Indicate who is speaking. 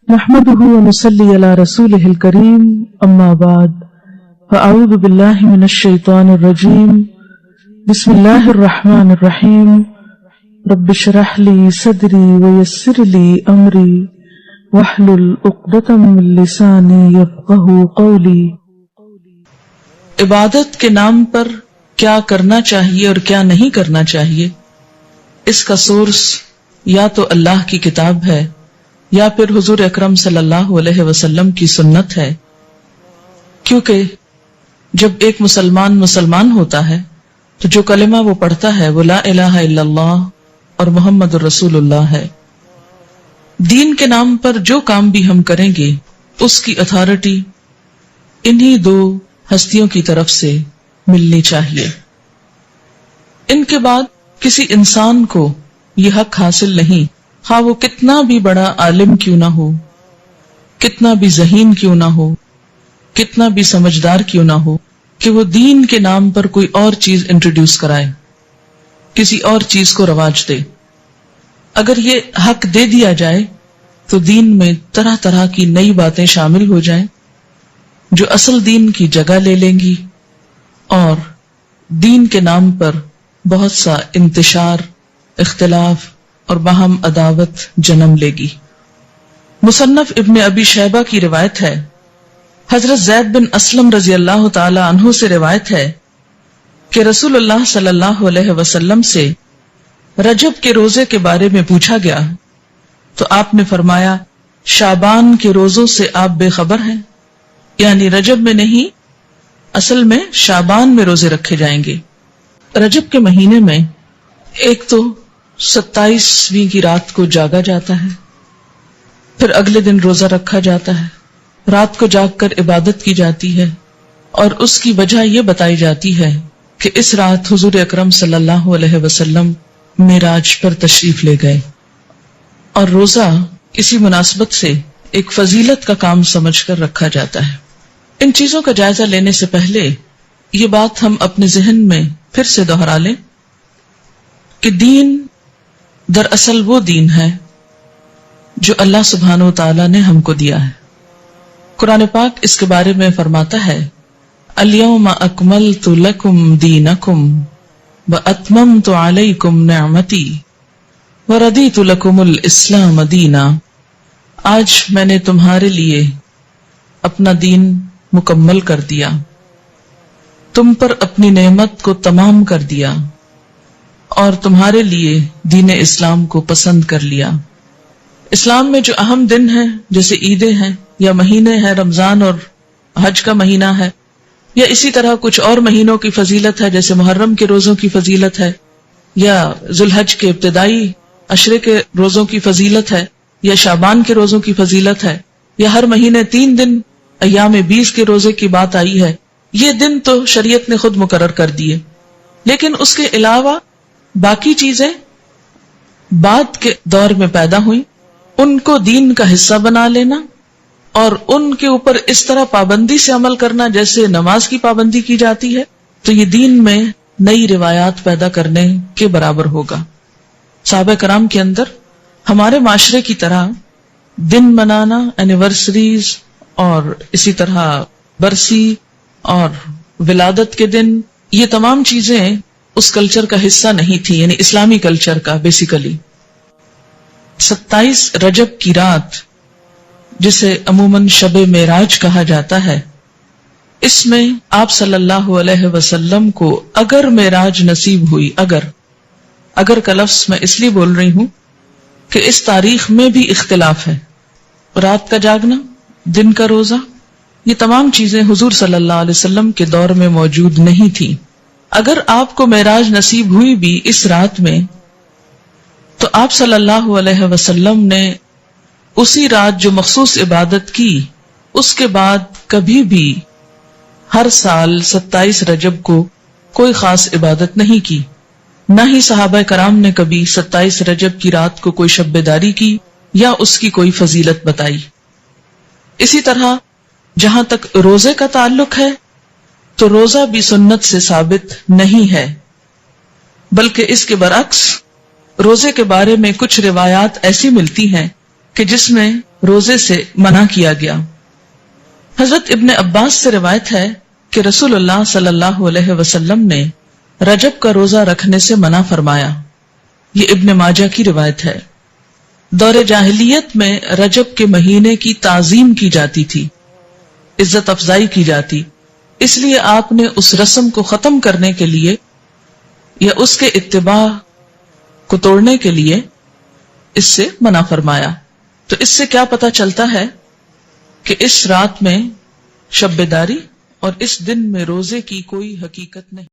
Speaker 1: نحمده ونصلي على رسوله الكريم اما بعد فاعوذ بالله من الشيطان الرجيم بسم الله الرحمن الرحيم رب اشرح لي صدري ويسر لي امري واحلل عقدة من لساني يفقهوا قولي۔
Speaker 2: عبادت کے نام پر کیا کرنا چاہیے اور کیا نہیں کرنا چاہیے، اس کا سورس یا تو اللہ کی کتاب ہے یا پھر حضور اکرم صلی اللہ علیہ وسلم کی سنت ہے، کیونکہ جب ایک مسلمان ہوتا ہے تو جو کلمہ وہ پڑھتا ہے وہ لا الہ الا اللہ اور محمد الرسول اللہ ہے۔ دین کے نام پر جو کام بھی ہم کریں گے اس کی اتھارٹی انہی دو ہستیوں کی طرف سے ملنی چاہیے۔ ان کے بعد کسی انسان کو یہ حق حاصل نہیں، خواہ وہ کتنا بھی بڑا عالم کیوں نہ ہو، کتنا بھی ذہین کیوں نہ ہو، کتنا بھی سمجھدار کیوں نہ ہو، کہ وہ دین کے نام پر کوئی اور چیز انٹروڈیوس کرائے، کسی اور چیز کو رواج دے۔ اگر یہ حق دے دیا جائے تو دین میں طرح طرح کی نئی باتیں شامل ہو جائیں جو اصل دین کی جگہ لے لیں گی، اور دین کے نام پر بہت سا انتشار، اختلاف اور باہم عداوت جنم لے گی۔ مصنف ابن ابی شیبہ کی روایت ہے، حضرت زید بن اسلم رضی اللہ تعالی عنہ سے روایت ہے کہ رسول اللہ صلی اللہ علیہ وسلم سے رجب کے روزے کے بارے میں پوچھا گیا تو آپ نے فرمایا، شعبان کے روزوں سے آپ بے خبر ہیں، یعنی رجب میں نہیں، اصل میں شعبان میں روزے رکھے جائیں گے۔ رجب کے مہینے میں ایک تو 27ویں کی رات کو جاگا جاتا ہے، پھر اگلے دن روزہ رکھا جاتا ہے، رات کو جاگ کر عبادت کی جاتی ہے، اور اس کی وجہ یہ بتائی جاتی ہے کہ اس رات حضور اکرم صلی اللہ علیہ وسلم معراج پر تشریف لے گئے، اور روزہ اسی مناسبت سے ایک فضیلت کا کام سمجھ کر رکھا جاتا ہے۔ ان چیزوں کا جائزہ لینے سے پہلے یہ بات ہم اپنے ذہن میں پھر سے دہرا لیں کہ دین دراصل وہ دین ہے جو اللہ سبحانہ و تعالی نے ہم کو دیا ہے۔ قرآن پاک اس کے بارے میں فرماتا ہے، الیوم اکملت لکم دینکم واتممت علیکم نعمتی وردیت لکم الاسلام دینا۔ آج میں نے تمہارے لیے اپنا دین مکمل کر دیا، تم پر اپنی نعمت کو تمام کر دیا، اور تمہارے لیے دین اسلام کو پسند کر لیا۔ اسلام میں جو اہم دن ہیں جیسے عیدیں ہیں یا مہینے ہیں، رمضان اور حج کا مہینہ ہے، یا اسی طرح کچھ اور مہینوں کی فضیلت ہے جیسے محرم کے روزوں کی فضیلت ہے، یا ذوالحج کے ابتدائی عشرے کے روزوں کی فضیلت ہے، یا شعبان کے روزوں کی فضیلت ہے، یا ہر مہینے 3 دن ایام 20 کے روزے کی بات آئی ہے۔ یہ دن تو شریعت نے خود مقرر کر دیے، لیکن اس کے علاوہ باقی چیزیں بعد کے دور میں پیدا ہوئیں، ان کو دین کا حصہ بنا لینا اور ان کے اوپر اس طرح پابندی سے عمل کرنا جیسے نماز کی پابندی کی جاتی ہے، تو یہ دین میں نئی روایات پیدا کرنے کے برابر ہوگا۔ صحابہ کرام کے اندر ہمارے معاشرے کی طرح دن منانا، اینیورسریز اور اسی طرح برسی اور ولادت کے دن، یہ تمام چیزیں اس کلچر کا حصہ نہیں تھی، یعنی اسلامی کلچر کا بیسیکلی۔ 27 رجب کی رات جسے عموماً شب معراج کہا جاتا ہے، اس میں آپ صلی اللہ علیہ وسلم کو اگر معراج نصیب ہوئی، اگر کا لفظ میں اس لیے بول رہی ہوں کہ اس تاریخ میں بھی اختلاف ہے، رات کا جاگنا، دن کا روزہ، یہ تمام چیزیں حضور صلی اللہ علیہ وسلم کے دور میں موجود نہیں تھی۔ اگر آپ کو معراج نصیب ہوئی بھی اس رات میں، تو آپ صلی اللہ علیہ وسلم نے اسی رات جو مخصوص عبادت کی، اس کے بعد کبھی بھی ہر سال 27 رجب کو کوئی خاص عبادت نہیں کی، نہ ہی صحابہ کرام نے کبھی 27 رجب کی رات کو کوئی شب بیداری کی یا اس کی کوئی فضیلت بتائی۔ اسی طرح جہاں تک روزے کا تعلق ہے تو روزہ بھی سنت سے ثابت نہیں ہے، بلکہ اس کے برعکس روزے کے بارے میں کچھ روایات ایسی ملتی ہیں کہ جس میں روزے سے منع کیا گیا۔ حضرت ابن عباس سے روایت ہے کہ رسول اللہ صلی اللہ علیہ وسلم نے رجب کا روزہ رکھنے سے منع فرمایا۔ یہ ابن ماجہ کی روایت ہے۔ دور جاہلیت میں رجب کے مہینے کی تعظیم کی جاتی تھی، عزت افزائی کی جاتی، اس لیے آپ نے اس رسم کو ختم کرنے کے لیے یا اس کے اتباع کو توڑنے کے لیے اس سے منع فرمایا۔ تو اس سے کیا پتہ چلتا ہے کہ اس رات میں شب بیداری اور اس دن میں روزے کی کوئی حقیقت نہیں۔